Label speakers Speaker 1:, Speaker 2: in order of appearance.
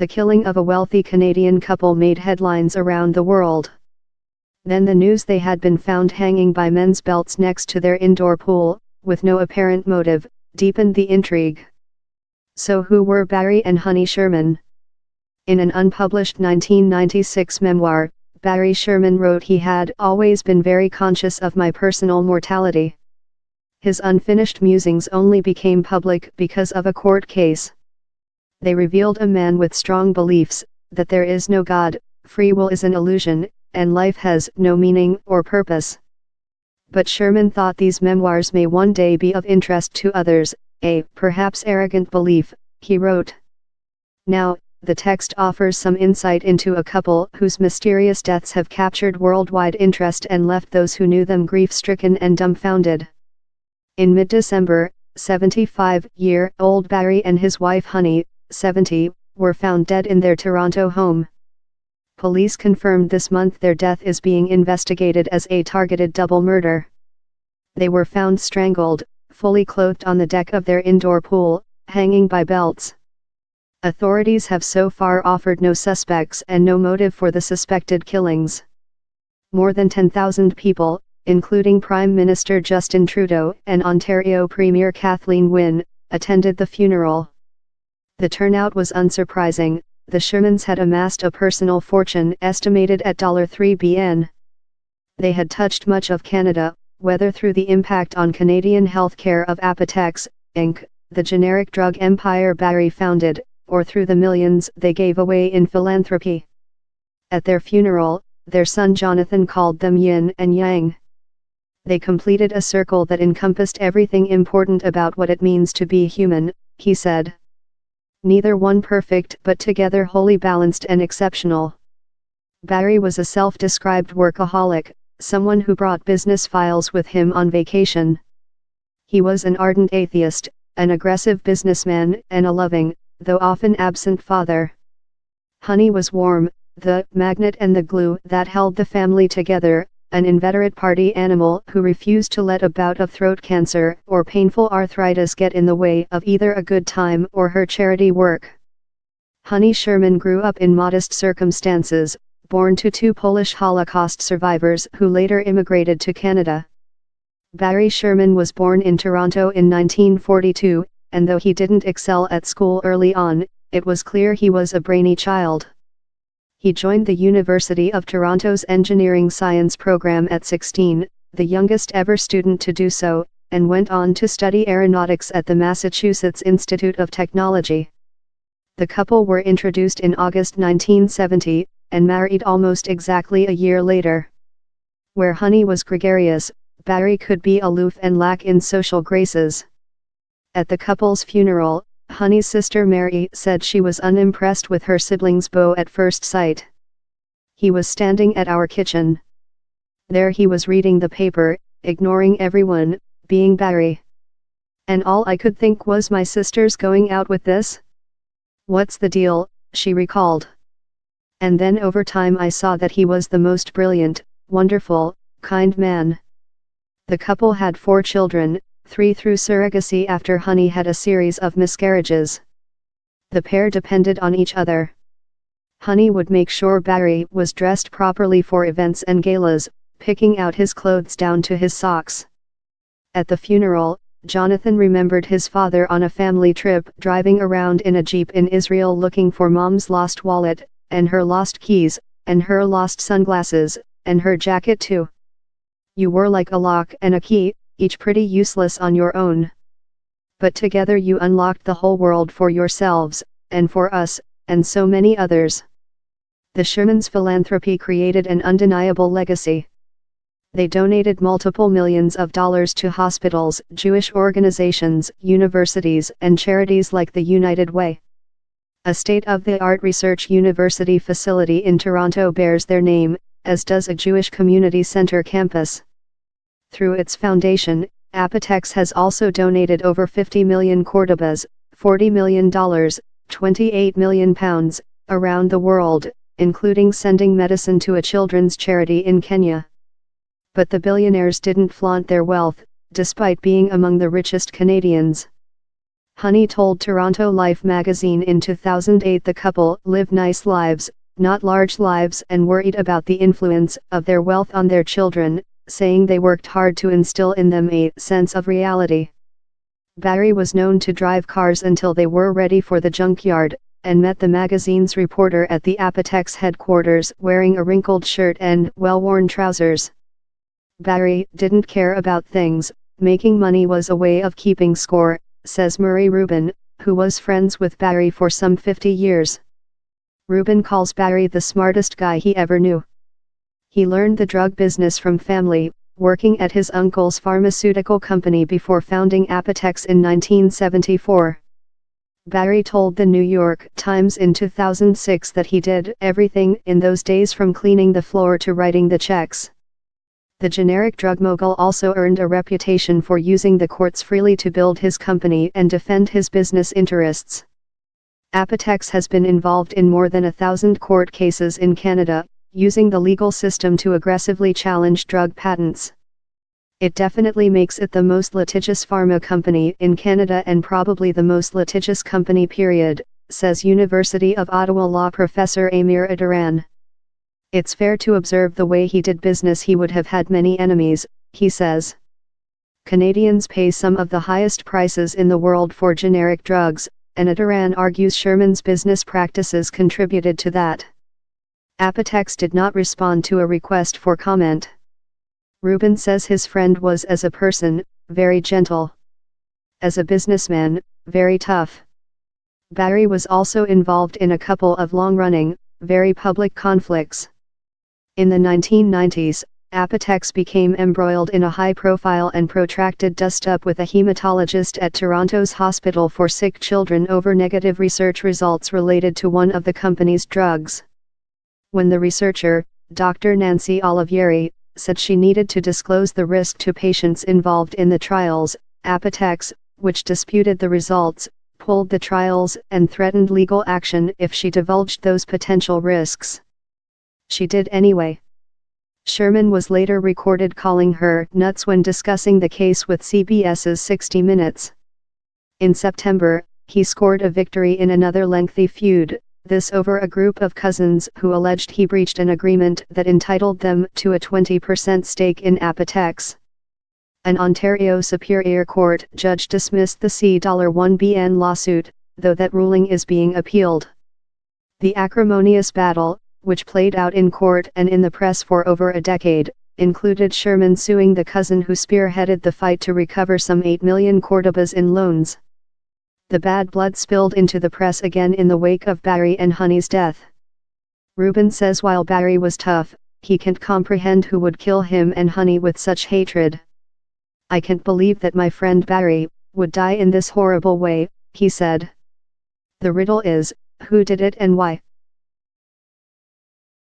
Speaker 1: The killing of a wealthy Canadian couple made headlines around the world. Then the news they had been found hanging by men's belts next to their indoor pool, with no apparent motive, deepened the intrigue. So who were Barry and Honey Sherman? In an unpublished 1996 memoir, Barry Sherman wrote he had always been very conscious of my personal mortality. His unfinished musings only became public because of a court case. They revealed a man with strong beliefs, that there is no God, free will is an illusion, and life has no meaning or purpose. But Sherman thought these memoirs may one day be of interest to others, a perhaps arrogant belief, he wrote. Now, the text offers some insight into a couple whose mysterious deaths have captured worldwide interest and left those who knew them grief-stricken and dumbfounded. In mid-December, 75-year-old Barry and his wife Honey, 70, were found dead in their Toronto home. Police confirmed this month their death is being investigated as a targeted double murder. They were found strangled, fully clothed on the deck of their indoor pool, hanging by belts. Authorities have so far offered no suspects and no motive for the suspected killings. More than 10,000 people, including Prime Minister Justin Trudeau and Ontario Premier Kathleen Wynne, attended the funeral. The turnout was unsurprising. The Shermans had amassed a personal fortune estimated at $3 billion. They had touched much of Canada, whether through the impact on Canadian healthcare of Apotex, Inc., the generic drug empire Barry founded, or through the millions they gave away in philanthropy. At their funeral, their son Jonathan called them yin and yang. They completed a circle that encompassed everything important about what it means to be human, he said. Neither one perfect but together wholly balanced and exceptional. Barry was a self-described workaholic, someone who brought business files with him on vacation. He was an ardent atheist, an aggressive businessman, and a loving, though often absent father. Honey was warm, the magnet and the glue that held the family together, an inveterate party animal who refused to let a bout of throat cancer or painful arthritis get in the way of either a good time or her charity work. Honey Sherman grew up in modest circumstances, born to two Polish Holocaust survivors who later immigrated to Canada. Barry Sherman was born in Toronto in 1942, and though he didn't excel at school early on, it was clear he was a brainy child. He joined the University of Toronto's Engineering Science program at 16, the youngest ever student to do so, and went on to study aeronautics at the Massachusetts Institute of Technology. The couple were introduced in August 1970, and married almost exactly a year later. Where Honey was gregarious, Barry could be aloof and lack in social graces. At the couple's funeral, Honey's sister Mary said she was unimpressed with her sibling's beau at first sight. He was standing at our kitchen. There he was reading the paper, ignoring everyone, being Barry. And all I could think was my sister's going out with this? What's the deal, she recalled. And then over time I saw that he was the most brilliant, wonderful, kind man. The couple had 4 children, 3 through surrogacy after Honey had a series of miscarriages. The pair depended on each other. Honey would make sure Barry was dressed properly for events and galas, picking out his clothes down to his socks. At the funeral, Jonathan remembered his father on a family trip driving around in a Jeep in Israel looking for Mom's lost wallet, and her lost keys, and her lost sunglasses, and her jacket too. You were like a lock and a key, each pretty useless on your own. But together you unlocked the whole world for yourselves, and for us, and so many others. The Shermans' philanthropy created an undeniable legacy. They donated multiple millions of dollars to hospitals, Jewish organizations, universities, and charities like the United Way. A state-of-the-art research university facility in Toronto bears their name, as does a Jewish community center campus. Through its foundation, Apotex has also donated over 50 million Cordobas, $40 million, 28 million pounds, around the world, including sending medicine to a children's charity in Kenya. But the billionaires didn't flaunt their wealth, despite being among the richest Canadians. Honey told Toronto Life magazine in 2008 the couple lived nice lives, not large lives, and worried about the influence of their wealth on their children, saying they worked hard to instill in them a sense of reality. Barry was known to drive cars until they were ready for the junkyard, and met the magazine's reporter at the Apotex headquarters wearing a wrinkled shirt and well-worn trousers. Barry didn't care about things, making money was a way of keeping score, says Murray Rubin, who was friends with Barry for some 50 years. Rubin calls Barry the smartest guy he ever knew. He learned the drug business from family, working at his uncle's pharmaceutical company before founding Apotex in 1974. Barry told the New York Times in 2006 that he did everything in those days from cleaning the floor to writing the checks. The generic drug mogul also earned a reputation for using the courts freely to build his company and defend his business interests. Apotex has been involved in more than 1,000 court cases in Canada, using the legal system to aggressively challenge drug patents. It definitely makes it the most litigious pharma company in Canada and probably the most litigious company period, says University of Ottawa law professor Amir Adaran. It's fair to observe the way he did business. He would have had many enemies, he says. Canadians pay some of the highest prices in the world for generic drugs, and Adaran argues Sherman's business practices contributed to that. Apotex did not respond to a request for comment. Rubin says his friend was, as a person, very gentle. As a businessman, very tough. Barry was also involved in a couple of long-running, very public conflicts. In the 1990s, Apotex became embroiled in a high-profile and protracted dust-up with a hematologist at Toronto's Hospital for Sick Children over negative research results related to one of the company's drugs. When the researcher, Dr. Nancy Olivieri, said she needed to disclose the risk to patients involved in the trials, Apotex, which disputed the results, pulled the trials and threatened legal action if she divulged those potential risks. She did anyway. Sherman was later recorded calling her nuts when discussing the case with CBS's 60 Minutes. In September, he scored a victory in another lengthy feud, this over a group of cousins who alleged he breached an agreement that entitled them to a 20% stake in Apotex. An Ontario Superior Court judge dismissed the C$1 lawsuit, though that ruling is being appealed. The acrimonious battle, which played out in court and in the press for over a decade, included Sherman suing the cousin who spearheaded the fight to recover some 8 million Cordobas in loans. The bad blood spilled into the press again in the wake of Barry and Honey's death. Rubin says while Barry was tough, he can't comprehend who would kill him and Honey with such hatred. I can't believe that my friend Barry would die in this horrible way, he said. The riddle is, who did it and why?